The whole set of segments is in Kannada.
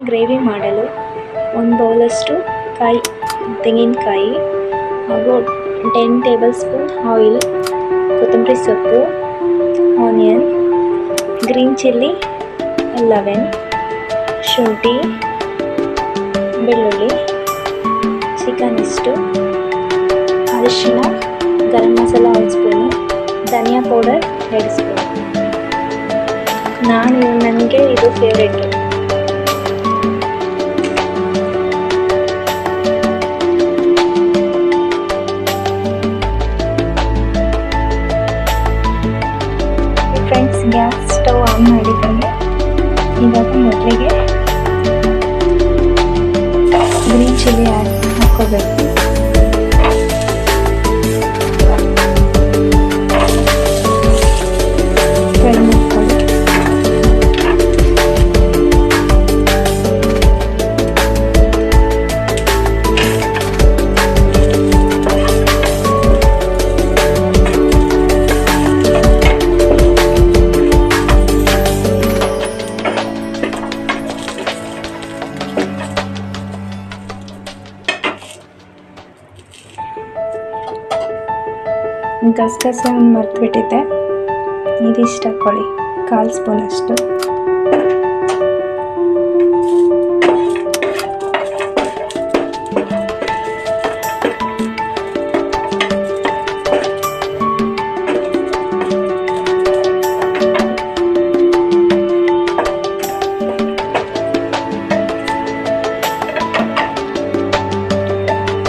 ಗ್ರೇವಿ ಮಾಡಲು 1 ಬೌಲಷ್ಟು ತೆಂಗಿನಕಾಯಿ ಹಾಗೂ 10 ಟೇಬಲ್ ಸ್ಪೂನ್ ಆಯಿಲ್, ಕೊತ್ತಂಬರಿ ಸೊಪ್ಪು, ಆನಿಯನ್, ಗ್ರೀನ್ ಚಿಲ್ಲಿ 11, ಶುಂಠಿ, ಬೆಳ್ಳುಳ್ಳಿ, ಚಿಕನ್ ಇಷ್ಟು, ಅರಿಶಿಣ, ಗರಂ ಮಸಾಲ 1 ಸ್ಪೂನು, ಧನಿಯಾ ಪೌಡರ್ 2 ಸ್ಪೂನ್. ನನಗೆ ಇದು favourite. Friends, gas stove on ಮಾಡಿದ್ದೇನೆ. ಇವಾಗ ಮೊದಲಿಗೆ ಗ್ರೀನ್ ಚಿಲ್ಲಿ ಹಾಕ್ಕೋಬೇಕು. ಫ್ರೈ ಮಾಡ್ಕೊಳ್ಳಿ. ಗಸಗಸೆ ಮರೆತುಬಿಟ್ಟಿದ್ದೆ, ಇದಿಷ್ಟು ಹಾಕ್ಕೊಳ್ಳಿ, 1/4 ಸ್ಪೂನ್ ಅಷ್ಟು.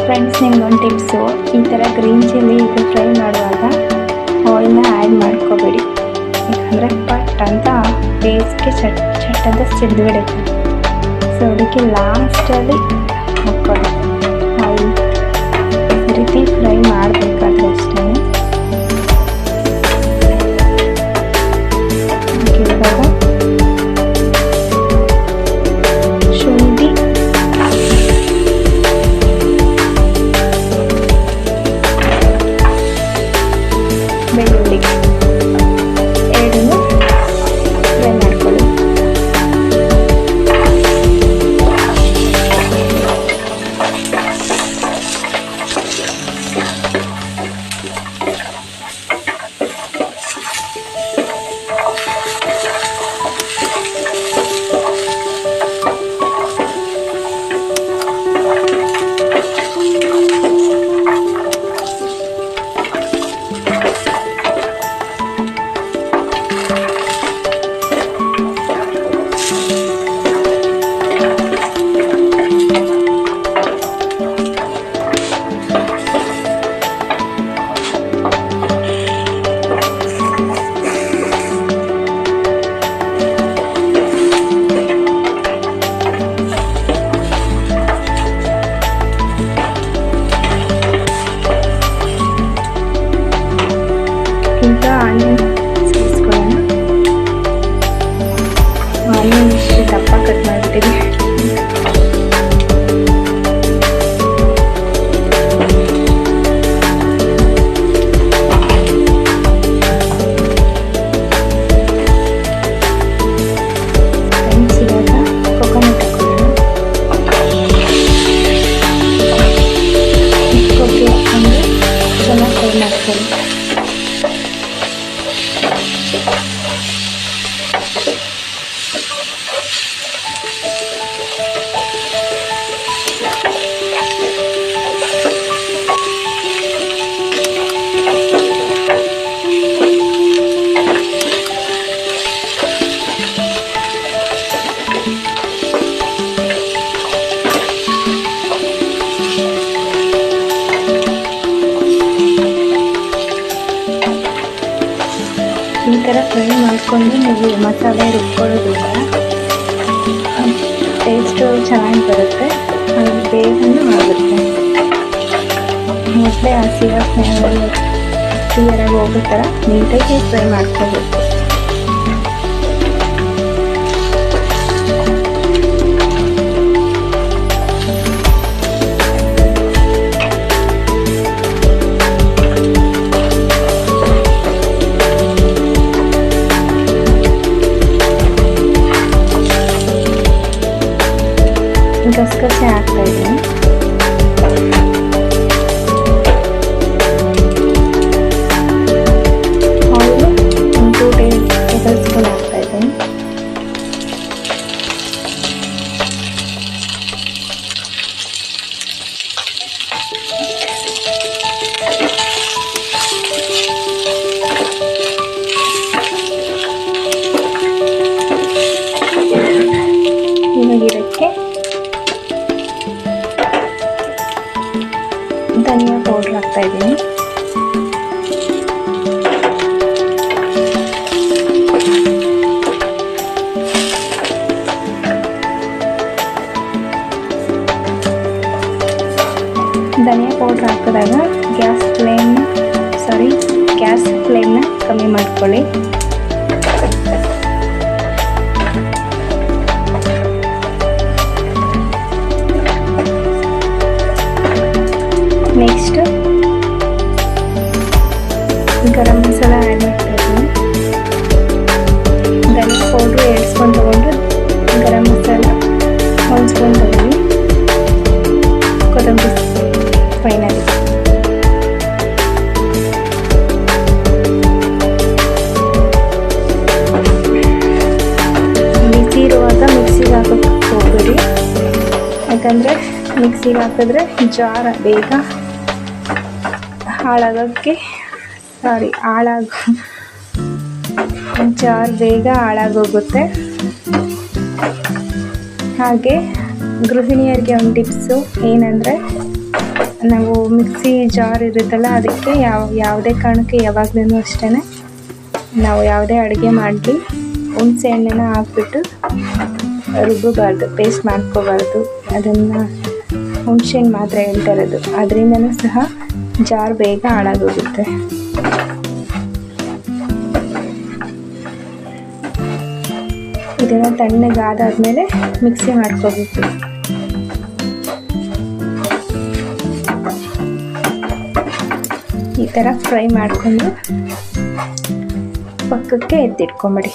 ಫ್ರೆಂಡ್ಸ್, ನಿಮ್ಗೊಂದು ಟಿಪ್ಸು, ಈ ಥರ ಗ್ರೀನ್ ಚಿಲ್ಲಿ ಇದು ಫ್ರೈ ಮಾಡುವಾಗ ಆಯಿಲ್ನ ಆ್ಯಡ್ ಮಾಡ್ಕೋಬೇಡಿ, ಯಾಕಂದರೆ ಪಟ್ ಅಂತ ಬೇಸ್ಗೆ ಚಟ್ ಅಂತ ಸಿಡ್ದುಬಿಡುತ್ತೆ. ಸೊ ಅದಕ್ಕೆ ಲಾಸ್ಟಲ್ಲಿ ಹಾಕ್ಕೊಳ್ಳಿ ಆಯಿಲ್. ಈ ರೀತಿ ಫ್ರೈ ಮಾಡಬೇಕಾದ್ರೆ ಅಷ್ಟೇ. ಇವಾಗ ಶುಂಠಿ, ಬೆಳ್ಳುಳ್ಳಿ ಎರಡನ್ನೂ ಫ್ರೈ ಮಾಡ್ಕೊಳ್ಳಿ. ಈಗ ಆನಿಯನ್ ಸೇರಿಸ್ಕೊಳ್ಳೋಣ. ಆನಿಯನ್ ಇಷ್ಟು ದಪ್ಪ ಕಟ್ ಮಾಡಿಬಿಟ್ಟಿದೆ. ಫ್ರೆಂಡ್ಸ್, ಇವಾಗ ಕೊಕೊನಟ್ ಹಾಕೊಳ್ಳೋಣ. ಕೊಬ್ಬರಿ ಹಾಕೊಂಡು ಚೆನ್ನಾಗಿ ಫ್ರೈ ಮಾಡ್ಕೊಳ್ಳಿ. ಈ ಥರ ಫ್ರೈ ಮಾಡಿಕೊಂಡು ನೀವು ಮಸಾಲೆ ರುಬ್ಕೊಳ್ಳೋದ್ರಿಂದ ಟೇಸ್ಟು ಚೆನ್ನಾಗಿ ಬರುತ್ತೆ, ಅದು ಬೇಗನೂ ಆಗುತ್ತೆ. ಮೊದಲೇ ಹಸಿ ವಾಸನೆ ಕ್ಲಿಯರಾಗಿ ಹೋಗೋ ಥರ ನೀಟಾಗಿ ಫ್ರೈ ಮಾಡ್ಕೋಬೇಕು. ಗಸಗಸೆ ಹಾಕ್ತಾ ಇದ್ದೀನಿ. ಆಯಿಲು 2 ಟೇಬಲ್ ಸ್ಪೂನ್ ಹಾಕ್ತಾ ಇದ್ದೀನಿ. ಇದಕ್ಕೆ ಧನಿಯಾ ಪೌಡ್ರ್ ಹಾಕ್ತಾ ಇದ್ದೀನಿ. ಧನಿಯಾ ಪೌಡ್ರ್ ಹಾಕಿದಾಗ ಗ್ಯಾಸ್ ಫ್ಲೇಮ್ನ ಕಮ್ಮಿ ಮಾಡ್ಕೊಳ್ಳಿ. ನೆಕ್ಸ್ಟ್ ಗರಂ ಮಸಾಲ ಆ್ಯಡ್ ಮಾಡ್ತಾ ಇದ್ದೀನಿ. ಧನಿಯಾ ಪೌಡ್ರು 2 ಸ್ಪೂನ್ ತೊಗೊಂಡು, ಗರಂ ಮಸಾಲ 1 ಸ್ಪೂನ್ ತೊಗೊಂಡು, ಕೊತ್ತಂಬರಿ ಫೈನಲಿ ಬಿಸಿ ಇರುವಾಗ ಮಿಕ್ಸಿಗೆ ಹಾಕೋಕ್ಕೆ ಹೋಗ್ಬೇಡಿ, ಯಾಕಂದರೆ ಮಿಕ್ಸಿಗೆ ಹಾಕಿದ್ರೆ ಬೇಗ ಜಾರ್ ಬೇಗ ಹಾಳಾಗೋಗುತ್ತೆ. ಹಾಗೆ ಗೃಹಿಣಿಯರಿಗೆ ಒಂದು ಟಿಪ್ಸು ಏನಂದರೆ, ನಾವು ಮಿಕ್ಸಿ ಜಾರ್ ಇರುತ್ತಲ್ಲ, ಅದಕ್ಕೆ ಯಾವುದೇ ಕಾರಣಕ್ಕೆ ಯಾವಾಗಲೂ ಅಷ್ಟೇ ನಾವು ಯಾವುದೇ ಅಡುಗೆ ಮಾಡಲಿ ಹುಣಸೆ ಹಣ್ಣನ್ನ ಹಾಕ್ಬಿಟ್ಟು ರುಬ್ಬಬಾರ್ದು, ಪೇಸ್ಟ್ ಮಾಡ್ಕೋಬಾರ್ದು. ಅದನ್ನು ಹುಣಸೆ ಹಣ್ಣು ಮಾತ್ರ ಹೇಳ್ತಾ ಇರೋದು, ಅದರಿಂದನೂ ಸಹ ಜಾರ್ ಬೇಗ ಹಾಳಾಗೋಗುತ್ತೆ. ಇದನ್ನು ತಣ್ಣಗಾದಾದ್ಮೇಲೆ ಮಿಕ್ಸಿ ಮಾಡ್ಕೋಬೇಕು. ಈ ಥರ ಫ್ರೈ ಮಾಡಿಕೊಂಡು ಪಕ್ಕಕ್ಕೆ ಎತ್ತಿಟ್ಕೊಂಬಿಡಿ.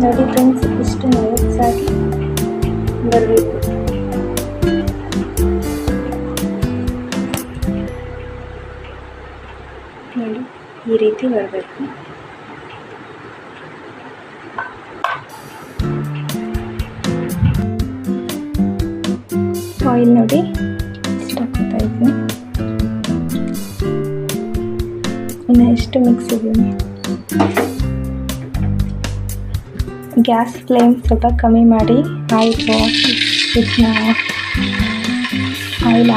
ನೋಡಿ ಫ್ರೆಂಡ್ಸ್, ಇಷ್ಟು ನೈಸಾಗಿ ಬರಬೇಕು. ನೋಡಿ ಈ ರೀತಿ ಬರಬೇಕು. ಆಯಿಲ್ ನೋಡಿ ಇಷ್ಟು ಹಾಕ್ತಾ ಇದ್ದೀನಿ. ಇನ್ನು ಎಷ್ಟು ಮಿಕ್ಸ್ ಇದೀನಿ. ಗ್ಯಾಸ್ ಫ್ಲೇಮ್ ಸ್ವಲ್ಪ ಕಮ್ಮಿ ಮಾಡಿ ಆಯಿಲ್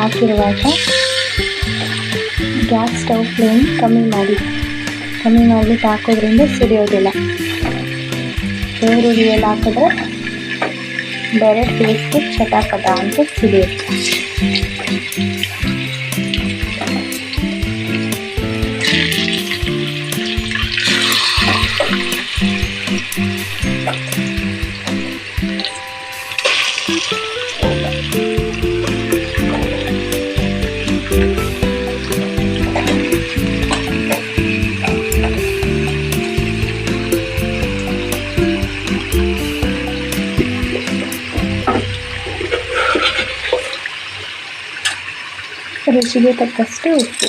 ಹಾಕಿರುವಾಗ ಗ್ಯಾಸ್ ಸ್ಟವ್ ಫ್ಲೇಮ್ ಕಮ್ಮಿ ಮಾಡಿಬಿಟ್ಟು ಹಾಕೋದ್ರಿಂದ ಸಿಡಿಯೋದಿಲ್ಲ. ಈರುಳ್ಳಿಯಲ್ಲಿ ಹಾಕಿದ್ರೆ ಬೇರೆ ಫೇಸ್ಗೆ ಚಟಾಪಟ ಅಂತ ಸಿಡಿಯುತ್ತೆ. ರುಚಿಗೆ ತಕ್ಕಷ್ಟು ಉಪ್ಪು.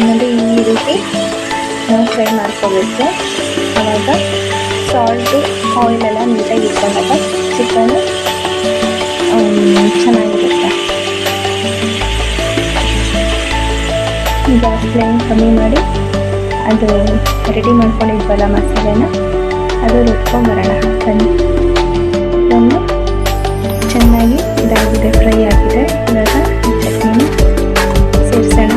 ನೋಡಿ ಈ ರೀತಿ ನಾವು ಫ್ರೈ ಮಾಡ್ಕೋಬೇಕು. ಆವಾಗ ಸಾಲ್ಟು ಆಯಿಲೆಲ್ಲ ನೀಟಾಗಿ ಇಟ್ಕೊಂಡಾಗ ಚಿಕನ್ ಚೆನ್ನಾಗಿರುತ್ತೆ. ಗ್ಯಾಸ್ ಫ್ಲೇಮ್ ಕಮ್ಮಿ ಮಾಡಿ ಅದು ರೆಡಿ ಮಾಡ್ಕೊಂಡಿದ್ವಲ್ಲ ಮಸಾಲೆನ, ಅದು ರುಬ್ಕೊಂಬರೋಣ. ಇದನ್ನು ಚೆನ್ನಾಗಿ ಇದಾಗಿದೆ, ಫ್ರೈ ಆಗಿದೆ. ಇವಾಗ ಚಟ್ನಿನ ಸೇರಿಸೋಣ.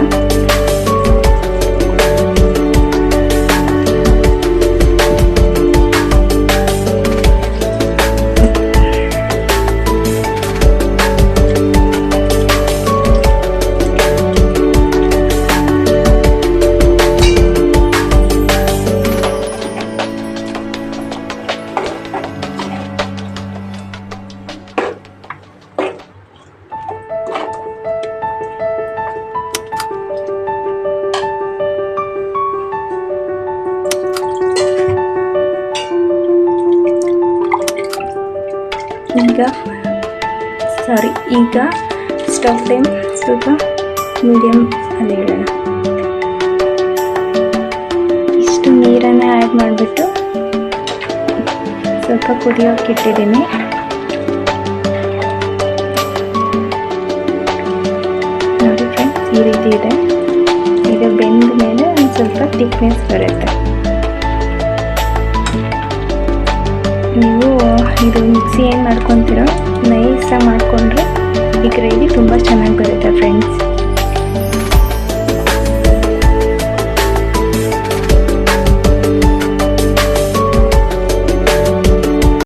ಈಗ ಸ್ಟವ್ ಫ್ಲೇಮ್ ಸ್ವಲ್ಪ ಮೀಡಿಯಮ್ ಅಲ್ಲಿ ಇಡೋಣ. ಇಷ್ಟು ನೀರನ್ನು ಆ್ಯಡ್ ಮಾಡಿಬಿಟ್ಟು ಸ್ವಲ್ಪ ಕುದಿಯೋಕೆ ಇಟ್ಟಿದ್ದೀನಿ. ನೋಡಿ ಫ್ರೆಂಡ್ಸ್, ಈ ರೀತಿ ಇದೆ. ಇದು ಬೆಂದ ಮೇಲೆ ಒಂದು ಸ್ವಲ್ಪ ಥಿಕ್ನೆಸ್ ಬರುತ್ತೆ. ನೀವು ಇದು ಮಿಕ್ಸಿ ಏನು ಮಾಡ್ಕೊತೀರೋ ನೈಸಾಗಿ ಮಾಡಿಕೊಂಡ್ರೆ ಈ ಗ್ರೇವಿ ತುಂಬ ಚೆನ್ನಾಗಿ ಬರುತ್ತೆ ಫ್ರೆಂಡ್ಸ್.